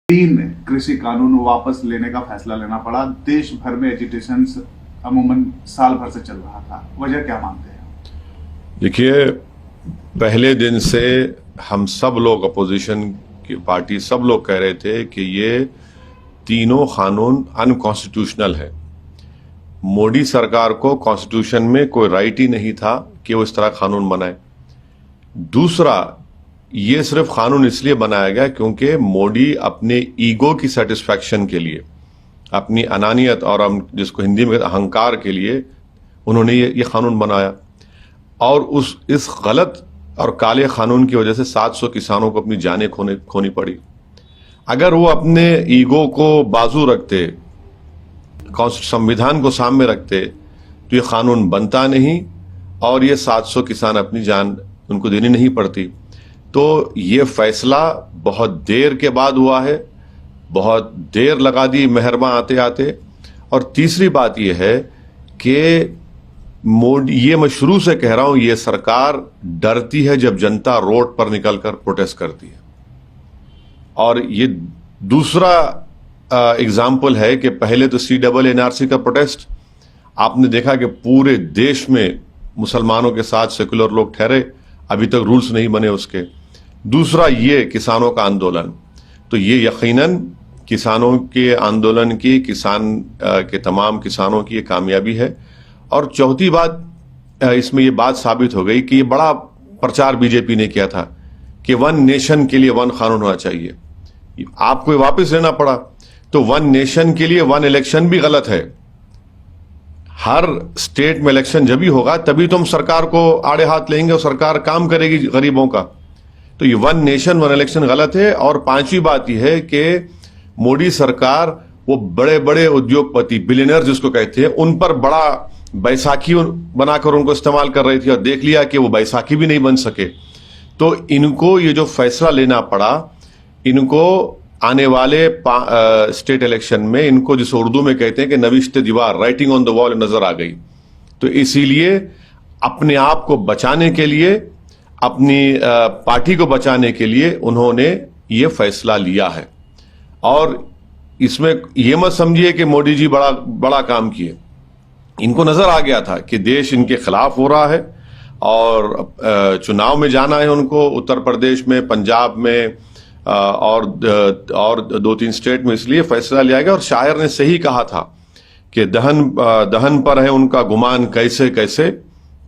तीन कृषि कानून वापस लेने का फैसला लेना पड़ा। देश भर में एजिटेशन अमूमन साल भर से चल रहा था, वजह क्या मानते हैं? देखिए, पहले दिन से हम सब लोग, अपोजिशन की पार्टी सब लोग कह रहे थे कि ये तीनों कानून अनकॉन्स्टिट्यूशनल है। मोदी सरकार को कॉन्स्टिट्यूशन में कोई राइट ही नहीं था कि वो इस तरह कानून बनाए। दूसरा, ये सिर्फ कानून इसलिए बनाया गया क्योंकि मोदी अपने ईगो की सेटिस्फैक्शन के लिए, अपनी अनानियत और हम जिसको हिंदी में अहंकार के लिए उन्होंने ये कानून बनाया। और इस गलत और काले कानून की वजह से 700 किसानों को अपनी जानें खोनी पड़ी। अगर वो अपने ईगो को बाजू रखते, संविधान को सामने रखते, तो ये कानून बनता नहीं और ये 700 किसान अपनी जान उनको देनी नहीं पड़ती। तो ये फैसला बहुत देर के बाद हुआ है, बहुत देर लगा दी मेहरमा आते आते। और तीसरी बात यह है कि मोदी, ये मैं शुरू से कह रहा हूं, ये सरकार डरती है जब जनता रोड पर निकलकर प्रोटेस्ट करती है। और ये दूसरा एग्जाम्पल है कि पहले तो CNRC का प्रोटेस्ट आपने देखा कि पूरे देश में मुसलमानों के साथ सेकुलर लोग ठहरे, अभी तक रूल्स नहीं बने उसके। दूसरा, ये किसानों का आंदोलन, तो ये यकीनन किसानों के आंदोलन की, किसान के तमाम किसानों की ये कामयाबी है। और चौथी बात, इसमें ये बात साबित हो गई कि ये बड़ा प्रचार बीजेपी ने किया था कि वन नेशन के लिए वन कानून होना चाहिए, आपको वापस लेना पड़ा। तो वन नेशन के लिए वन इलेक्शन भी गलत है। हर स्टेट में इलेक्शन जब भी होगा तभी तो हम सरकार को आड़े हाथ लेंगे और सरकार काम करेगी गरीबों का। तो ये वन नेशन वन इलेक्शन गलत है। और पांचवी बात यह है कि मोदी सरकार वो बड़े बड़े उद्योगपति, बिलियनर जिसको कहते हैं, उन पर बड़ा बैसाखी बनाकर उनको इस्तेमाल कर रही थी और देख लिया कि वो बैसाखी भी नहीं बन सके। तो इनको ये जो फैसला लेना पड़ा, इनको आने वाले स्टेट इलेक्शन में, इनको जिसे उर्दू में कहते हैं कि नविश्ते दीवार, राइटिंग ऑन द वॉल नजर आ गई। तो इसीलिए अपने आप को बचाने के लिए, अपनी पार्टी को बचाने के लिए उन्होंने ये फैसला लिया है। और इसमें ये मत समझिए कि मोदी जी बड़ा काम किए। इनको नजर आ गया था कि देश इनके खिलाफ हो रहा है और चुनाव में जाना है उनको, उत्तर प्रदेश में, पंजाब में और 2-3 स्टेट में। इसलिए फैसला लिया गया। और शायर ने सही कहा था कि दहन पर है उनका गुमान कैसे कैसे,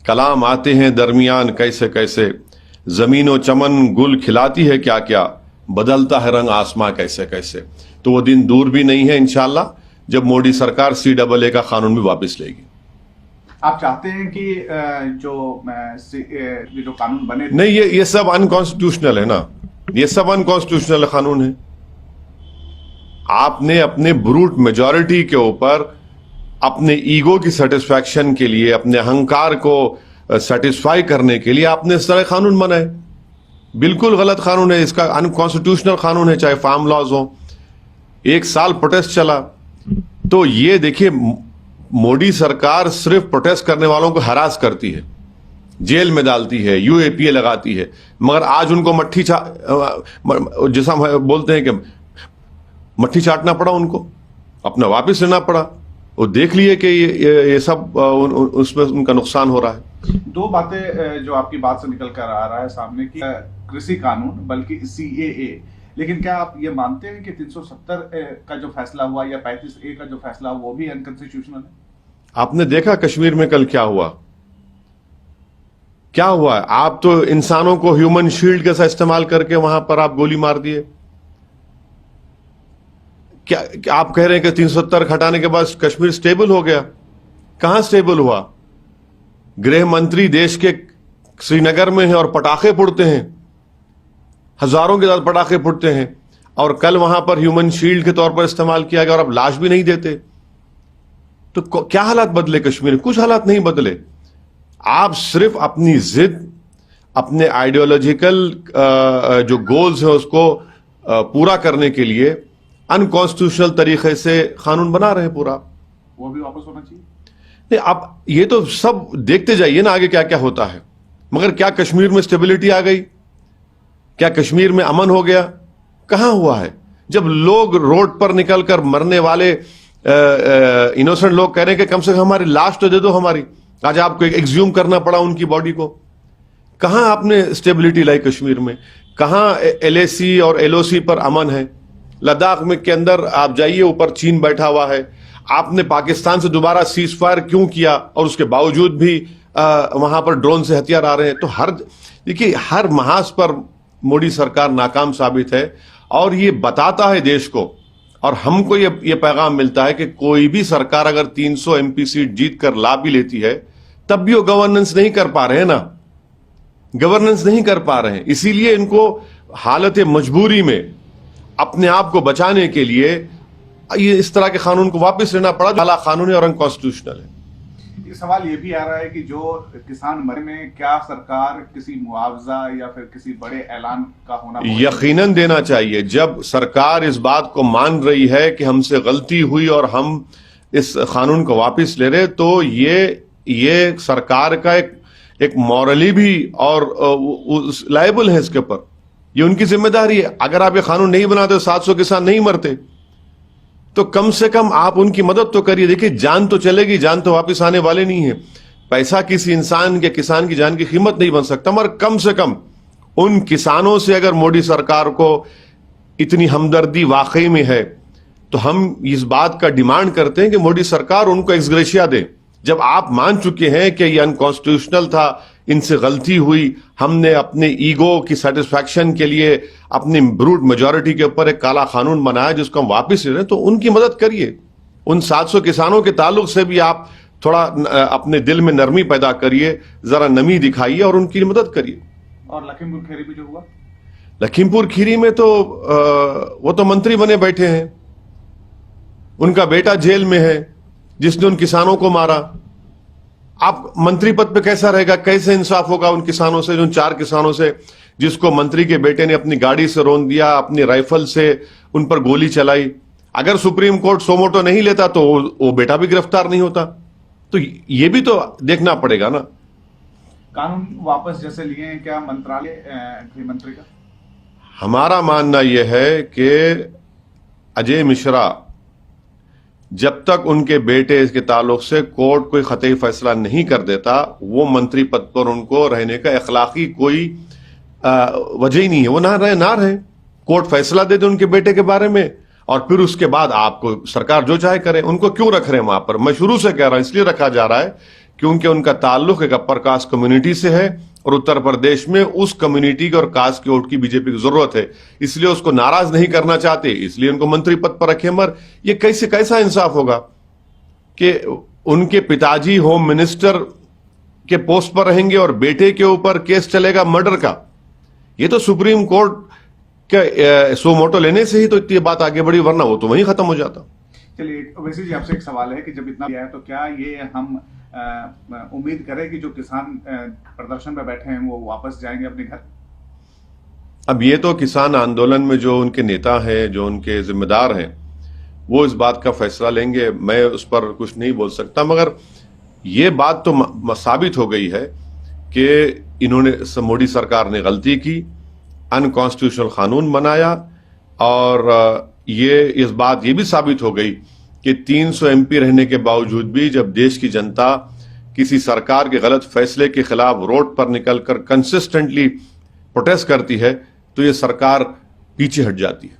कलाम आते हैं दरमियान कैसे कैसे, जमीनो चमन गुल खिलाती है क्या क्या, बदलता है रंग आसमां कैसे कैसे। तो वो दिन दूर भी नहीं है इंशाल्लाह जब मोदी सरकार CAA का कानून भी वापस लेगी। आप चाहते हैं कि जो कानून बने थे? नहीं, ये सब अनकॉन्स्टिट्यूशनल है ना, ये सब अनकॉन्स्टिट्यूशनल कानून है। आपने अपने ब्रूट मेजॉरिटी के ऊपर, अपने ईगो की सेटिस्फैक्शन के लिए, अपने अहंकार को सेटिस्फाई करने के लिए आपने इस तरह कानून बनाए। बिल्कुल गलत कानून है, इसका अनकॉन्स्टिट्यूशनल कानून है, चाहे फार्म लॉज हो। 1 साल प्रोटेस्ट चला। तो ये देखिए, मोदी सरकार सिर्फ प्रोटेस्ट करने वालों को हरास करती है, जेल में डालती है, UAPA लगाती है, मगर आज उनको जैसा हम बोलते हैं कि मट्ठी चाटना पड़ा, उनको अपना वापस लेना पड़ा। वो देख लिए कि ये सब उसमें उनका नुकसान हो रहा है। 2 बातें जो आपकी बात से निकल कर आ रहा है सामने की, कृषि कानून बल्कि CAA, लेकिन क्या आप ये मानते हैं कि 370 का जो फैसला हुआ या 35A का जो फैसला हुआ वो भी अनकॉन्स्टिट्यूशनल है? आपने देखा कश्मीर में कल क्या हुआ? क्या हुआ? आप तो इंसानों को ह्यूमन शील्ड के साथ इस्तेमाल करके वहां पर आप गोली मार दिए। क्या आप कह रहे हैं कि 370 हटाने के बाद कश्मीर स्टेबल हो गया? कहां स्टेबल हुआ? गृह मंत्री देश के श्रीनगर में है और पटाखे फुटते हैं, हजारों के साथ पटाखे फुटते हैं, और कल वहां पर ह्यूमन शील्ड के तौर पर इस्तेमाल किया गया और अब लाश भी नहीं देते। तो क्या हालात बदले कश्मीर? कुछ हालात नहीं बदले। आप सिर्फ अपनी जिद, अपने आइडियोलॉजिकल जो गोल्स हैं उसको पूरा करने के लिए अनकॉन्स्टिट्यूशनल तरीके से कानून बना रहे हैं पूरा। वो भी वापस होना चाहिए। नहीं, आप ये तो सब देखते जाइए ना आगे क्या क्या होता है। मगर क्या कश्मीर में स्टेबिलिटी आ गई? क्या कश्मीर में अमन हो गया? कहां हुआ है? जब लोग रोड पर निकलकर मरने वाले इनोसेंट लोग कह रहे हैं कि कम से कम हमारी लाश तो दे दो हमारी, आज आपको एक्सह्यूम करना पड़ा उनकी बॉडी को। कहां आपने स्टेबिलिटी लाई कश्मीर में? कहां LAC और LOC पर अमन है? लद्दाख में के अंदर आप जाइए, ऊपर चीन बैठा हुआ है। आपने पाकिस्तान से दोबारा सीज फायर क्यों किया और उसके बावजूद भी वहां पर ड्रोन से हथियार आ रहे हैं? तो देखिए हर महाज पर मोदी सरकार नाकाम साबित है और ये बताता है देश को, और हमको ये पैगाम मिलता है कि कोई भी सरकार अगर 300 MP सीट जीत कर ला भी लेती है तब भी वो गवर्नेंस नहीं कर पा रहे हैं ना, गवर्नेंस नहीं कर पा रहे हैं। इसीलिए इनको हालत मजबूरी में अपने आप को बचाने के लिए ये इस तरह के कानून को वापस लेना पड़ा, जो कानूनी और अनकॉन्स्टिट्यूशनल है। ये सवाल ये भी आ रहा है कि जो किसान मरे में क्या सरकार किसी मुआवजा या फिर किसी बड़े ऐलान का होना यकीनन देना चाहिए। जब सरकार इस बात को मान रही है कि हमसे गलती हुई और हम इस कानून को वापस ले रहे, तो ये सरकार का एक मॉरली भी और लायबल है इसके ऊपर, ये उनकी जिम्मेदारी है। अगर आप ये कानून नहीं बनाते 700 किसान नहीं मरते, तो कम से कम आप उनकी मदद तो करिए। देखिए जान तो चलेगी, जान तो वापस आने वाले नहीं है। पैसा किसी इंसान के किसान की जान की कीमत नहीं बन सकता, मगर कम से कम उन किसानों से अगर मोदी सरकार को इतनी हमदर्दी वाकई में है तो हम इस बात का डिमांड करते हैं कि मोदी सरकार उनको एक्स ग्रेशिया दे। जब आप मान चुके हैं कि यह अनकॉन्स्टिट्यूशनल था, इनसे गलती हुई, हमने अपने ईगो की सेटिस्फैक्शन के लिए अपनी ब्रूट मेजॉरिटी के ऊपर एक काला कानून बनाया जिसको हम वापस ले रहे हैं, तो उनकी मदद करिए। उन 700 किसानों के ताल्लुक से भी आप थोड़ा अपने दिल में नरमी पैदा करिए, जरा नमी दिखाइए और उनकी मदद करिए। और लखीमपुर खीरी में जो हुआ, लखीमपुर खीरी में तो वो तो मंत्री बने बैठे हैं, उनका बेटा जेल में है जिसने उन किसानों को मारा। आप मंत्री पद पे कैसा रहेगा, कैसे इंसाफ होगा उन किसानों से, जो 4 किसानों से जिसको मंत्री के बेटे ने अपनी गाड़ी से रौंद दिया, अपनी राइफल से उन पर गोली चलाई। अगर सुप्रीम कोर्ट सोमोटो नहीं लेता तो वो बेटा भी गिरफ्तार नहीं होता। तो ये भी तो देखना पड़ेगा ना। कानून वापस जैसे लिए हैं, क्या मंत्रालय गृह मंत्री का? हमारा मानना यह है कि अजय मिश्रा जब तक उनके बेटे के ताल्लुक से कोर्ट कोई खतई फैसला नहीं कर देता, वो मंत्री पद पर उनको रहने का अखलाकी कोई वजह ही नहीं है। वो ना रहे, कोर्ट फैसला दे दे उनके बेटे के बारे में और फिर उसके बाद आपको सरकार जो चाहे करे। उनको क्यों रख रहे हैं वहां पर? मैं शुरू से कह रहा हूं इसलिए रखा जा रहा है क्योंकि उनका ताल्लुक एक अपर कास्ट कम्युनिटी से है और उत्तर प्रदेश में उस कम्युनिटी और कास्ट के वोट की बीजेपी की जरूरत है, इसलिए उसको नाराज नहीं करना चाहते, इसलिए उनको मंत्री पद पर रखे। मगर ये कैसा इंसाफ होगा कि उनके पिताजी होम मिनिस्टर के पोस्ट पर रहेंगे और बेटे के ऊपर केस चलेगा मर्डर का? ये तो सुप्रीम कोर्ट के सोमोटो लेने से ही तो इतनी बात आगे बढ़ी, वरना वो तो वहीं खत्म हो जाता। चलिए वैसे जी आपसे एक सवाल है कि जब इतना है तो क्या ये हम उम्मीद करें कि जो किसान प्रदर्शन पे बैठे हैं वो वापस जाएंगे अपने घर? अब ये तो किसान आंदोलन में जो उनके नेता हैं, जो उनके जिम्मेदार हैं, वो इस बात का फैसला लेंगे। मैं उस पर कुछ नहीं बोल सकता, मगर ये बात तो साबित हो गई है कि मोदी सरकार ने गलती की, अनकॉन्स्टिट्यूशनल कानून बनाया और इस बात ये भी साबित हो गई कि 300 MP रहने के बावजूद भी जब देश की जनता किसी सरकार के गलत फैसले के खिलाफ रोड पर निकलकर कंसिस्टेंटली प्रोटेस्ट करती है तो ये सरकार पीछे हट जाती है।